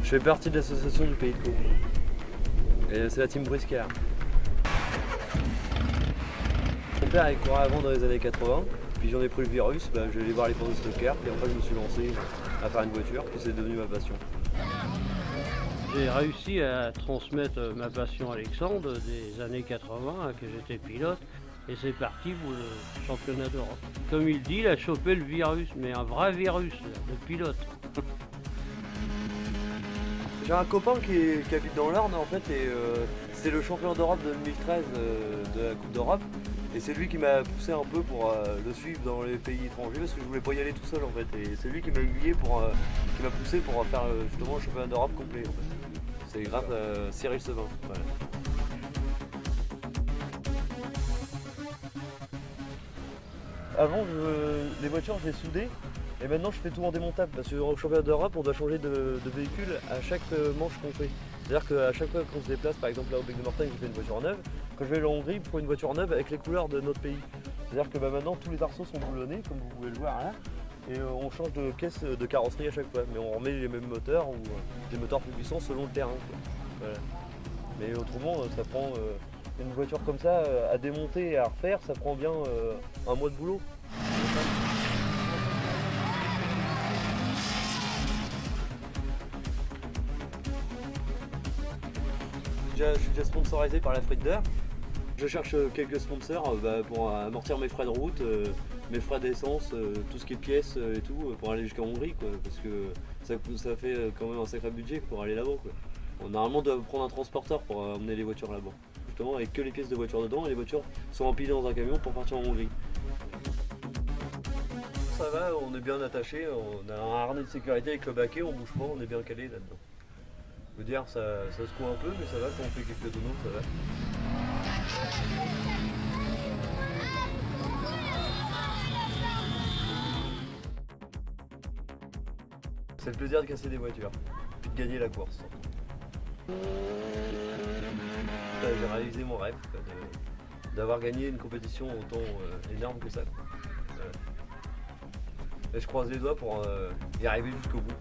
Je fais partie de l'association du Pays de Caux. Et c'est la team Briscard. Mon père il courait avant dans les années 80, puis j'en ai pris le virus, je vais aller voir les cours de stocker, puis après je me suis lancé à faire une voiture, puis c'est devenu ma passion. J'ai réussi à transmettre ma passion à Alexandre des années 80, que j'étais pilote, et c'est parti pour le championnat d'Europe. Comme il dit, il a chopé le virus, mais un vrai virus, de pilote. J'ai un copain qui habite dans l'Orne en fait, et c'est le champion d'Europe de 2013 de la Coupe d'Europe. Et c'est lui qui m'a poussé un peu pour le suivre dans les pays étrangers parce que je voulais pas y aller tout seul en fait. Et c'est lui qui m'a aiguillé qui m'a poussé pour faire justement le championnat d'Europe complet en fait. C'est grâce à Cyril Sevin. Voilà. Avant, les voitures, je les soudais et maintenant je fais tout en démontable parce qu'au championnat d'Europe, on doit changer de véhicule à chaque manche qu'on fait. C'est-à-dire qu'à chaque fois qu'on se déplace, par exemple là au Bec de Mortagne, je fais une voiture neuve. Quand je vais en Hongrie, pour une voiture neuve avec les couleurs de notre pays. C'est-à-dire que maintenant tous les arceaux sont boulonnés, comme vous pouvez le voir là, et on change de caisse de carrosserie à chaque fois. Mais on remet les mêmes moteurs ou des moteurs plus puissants selon le terrain. Voilà. Mais autrement, ça prend une voiture comme ça à démonter et à refaire, ça prend bien un mois de boulot. Je suis déjà sponsorisé par la Frieder. Je cherche quelques sponsors pour amortir mes frais de route, mes frais d'essence, tout ce qui est pièces et tout, pour aller jusqu'en Hongrie, quoi, parce que ça fait quand même un sacré budget pour aller là-bas. Normalement, on doit prendre un transporteur pour emmener les voitures là-bas, justement avec que les pièces de voiture dedans, et les voitures sont empilées dans un camion pour partir en Hongrie. Ça va, on est bien attaché, on a un harnais de sécurité avec le baquet, on bouge pas, on est bien calé là-dedans. Je veux dire, ça secoue un peu, mais ça va, quand on fait quelques tonneaux, ça va. C'est le plaisir de casser des voitures, puis de gagner la course. J'ai réalisé mon rêve, d'avoir gagné une compétition autant énorme que ça. Et je croise les doigts pour y arriver jusqu'au bout.